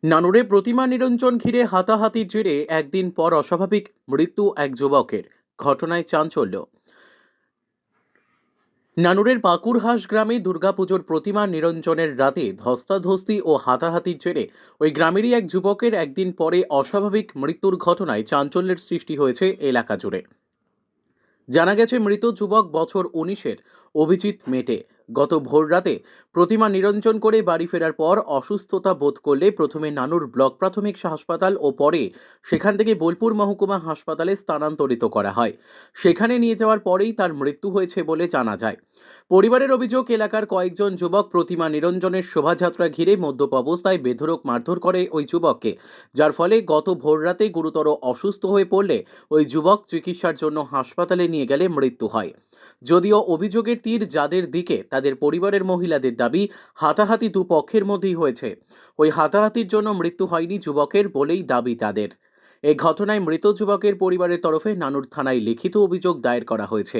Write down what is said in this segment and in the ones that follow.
নানুরে প্রতিমা নিরঞ্জন ঘিরে হাতাহাতির জেরে একদিন পর অস্বাভাবিক মৃত্যু এক যুবকের। ঘটনায় চাঞ্চল্য। নানুরের পাকুড়হাস গ্রামে দুর্গাপুজোর প্রতিমা নিরঞ্জনের রাতে ধস্তাধস্তি ও হাতাহাতির জেরে ওই গ্রামেরই এক যুবকের একদিন পরে অস্বাভাবিক মৃত্যুর ঘটনায় চাঞ্চল্যের সৃষ্টি হয়েছে এলাকা জুড়ে। জানা গেছে, মৃত যুবক বছর 19-এর অভিজিৎ মেটে গত ভোররাতে প্রতিমা নিরঞ্জন করে বাড়ি ফেরার পর অসুস্থতা বোধ করলে প্রথমে নানুর ব্লক প্রাথমিক হাসপাতাল ও পরে সেখান থেকে বোলপুর মহকুমা হাসপাতালে স্থানান্তরিত করা হয়। সেখানে নিয়ে যাওয়ার পরেই তার মৃত্যু হয়েছে বলে জানা যায়। পরিবারের অভিযোগ, এলাকার কয়েকজন যুবক প্রতিমা নিরঞ্জনের শোভাযাত্রা ঘিরে মদ্যপ অবস্থায় বেধড়ক মারধর করে ওই যুবককে, যার ফলে গত ভোররাতে গুরুতর অসুস্থ হয়ে পড়লে ওই যুবক চিকিৎসার জন্য হাসপাতালে নিয়ে গেলে মৃত্যু হয়। যদিও অভিযোগের তীর যাদের দিকে, তাদের পরিবারের মহিলাদের দাবি হাতাহাতি দুপক্ষের মধ্যেই হয়েছে। ওই হাতাহাতির জন্য মৃত্যু হয়নি যুবকের বলেই দাবি তাদের। এই ঘটনায় মৃত যুবকের পরিবারের তরফে নানুর থানায় লিখিত অভিযোগ দায়ের করা হয়েছে।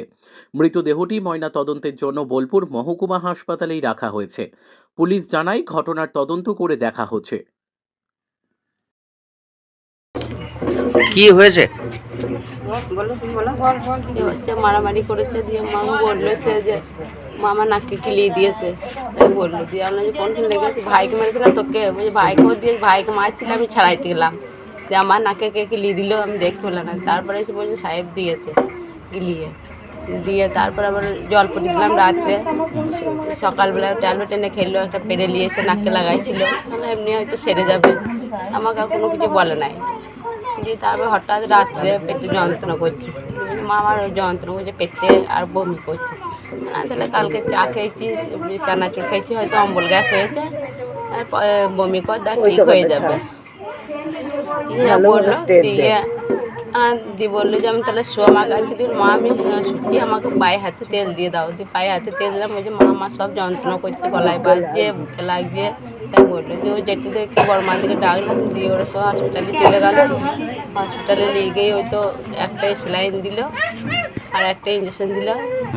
মৃতদেহটি ময়না তদন্তের জন্য বোলপুর মহকুমা হাসপাতালেই রাখা হয়েছে। পুলিশ জানায়, ঘটনার তদন্ত করে দেখা হচ্ছে। কি হয়েছে? মারামারি করেছে, দিয়ে মামা বললেছে যে মামা নাকে কিলিয়ে দিয়েছে। তাই বললো, দিয়ে আমরা যে কোনখানে লেগেছি, ভাইকে মেরেছে না তোকে, বলছি ভাইকেও দিয়ে ভাইকে মারছিল, আমি ছাড়াইতে গেলাম, যে আমার নাকে কে কিলিয়ে দিল, আমি দেখতে পেলাম না। তারপরে এসে বলছে সাহেব দিয়েছে কিলিয়ে দিয়ে। তারপর আবার জল পড়ে দিলাম রাত্রে। সকালবেলা ট্যাবলেট এনে খেললো, একটা পেড়ে নিয়েছে, নাকে লাগাইছিল, এমনি হয়তো সেরে যাবে, আমাকে কোনো কিছু বলে নাই। দিয়ে তারপর হঠাৎ রাত্রে পেটে যন্ত্রণা করছে, মা আমার যন্ত্রণা করছে পেটে আর বমি করছে। তাহলে কালকে চা খেয়েছি, চানাচুর খেয়েছি, হয়তো অম্বল গ্যাস হয়েছে, তারপরে বমি কর ঠিক হয়ে যাবে। দিয়ে বললো যে আমি তাহলে শো আমার কাছে দিল, মা আমি শুকিয়ে আমাকে পায়ে হাতে তেল দিয়ে দাও। দিয়ে পায়ে হাতে তেল দিলাম, ওই যে মা আমার সব যন্ত্রণা করছে, গলায় বাজছে, বুকে লাগছে। তাই বললো যে ওই জেঠুদেরকে বড় মা দিকে ডাকলাম, দিয়ে ওরা সব হসপিটালে চলে গেল। হসপিটালে নিয়ে গিয়ে ওই তো একটা সেলাইন দিল আর একটা ইঞ্জেকশন দিল।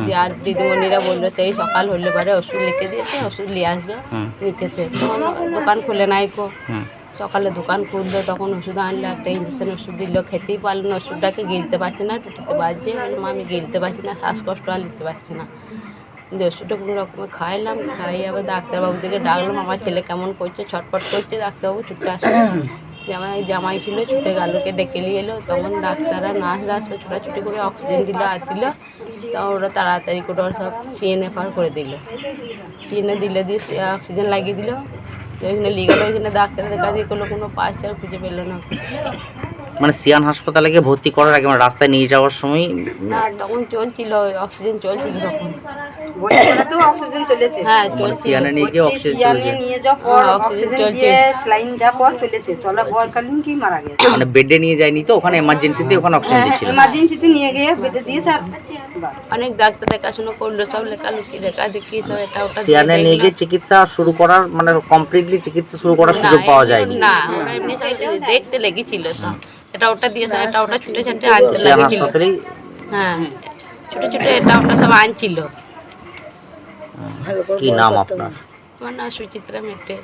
দিয়ে আর দিদিমণিরা বললো সেই সকাল হলে পরে ওষুধ লিখে দিয়েছে, ওষুধ নিয়ে আসবে নিচেতে। তখন দোকান খুলে নাই কো, সকালে দোকান খুললো, তখন ওষুধ আনলো, একটা ইঞ্জেকশন ওষুধ দিল, খেতেই পারলো না, ওষুধটাকে গিলতে পারছে না, টুটিতে বাজছে। মা আমি গিলতে পারছি না, শ্বাসকষ্ট আর নিতে পারছি না। দিয়ে ওষুধটা কোনো রকমে খাইলাম, খাইয়ে আবার ডাক্তারবাবু দিকে ডাকলাম, আমার ছেলে কেমন করছে, ছটফট করছে। ডাক্তারবাবু ছুটে আসলো, জামাই ছিল, ছুটে গেলোকে ডেকে নিয়ে এলো। তখন ডাক্তাররা নার্সরা সব ছুটাছুটি করে অক্সিজেন দিল আর দিল। তখন ওরা তাড়াতাড়ি করে ওরা সব CNFR করে দিল, সিএনএ দিলে, দিয়ে অক্সিজেন লাগিয়ে দিল। ওইখানে নিয়ে গেলো, ওইখানে ডাক্তারের দেখা দিয়ে করলো, কোনো পাস ছাড়া খুঁজে পেলো না। মানে সিয়ান হাসপাতালে গিয়ে ভর্তি করার আগে মানে রাস্তায় নিয়ে যাওয়ার সময় না, তখন চলছিল অক্সিজেন, চলছিল তখন। অক্সিজেন চলেছে, হ্যাঁ মানে সিয়ানে নিয়ে গিয়ে অক্সিজেন চলছে, নিয়ে যাওয়ার পর অক্সিজেন দিয়ে স্লাইন দেওয়ার পর চলেছে, চলার পরকালীন কি মারা গেছে। মানে বেডে নিয়ে যায়নি তো, ওখানে এমার্জেন্সিতে ওখানে অক্সিজেন দিচ্ছিল। এমার্জেন্সিতে নিয়ে গিয়ে বেডে দিয়েছে। অনেক ডাক্তার দেখাশোনা করলো, সব লেখালেখি দেখি সব এটা ওটা সিয়ানে নিয়ে গিয়ে চিকিৎসা শুরু করার মানে কমপ্লিটলি চিকিৎসা শুরু করার সুযোগ পাওয়া যায়নি। না, ওরা এমনি সব দেখতে লেগেছিল, সব এটা ওটা দিয়েছে, এটা ওটা ছুটে ছুটে আনতে লেগেছিল। হ্যাঁ, ছুটে ছুটে এটা ওটা সব আনছিল। কি নাম আপনার? আমার নাম সুচিত্রা মেটে।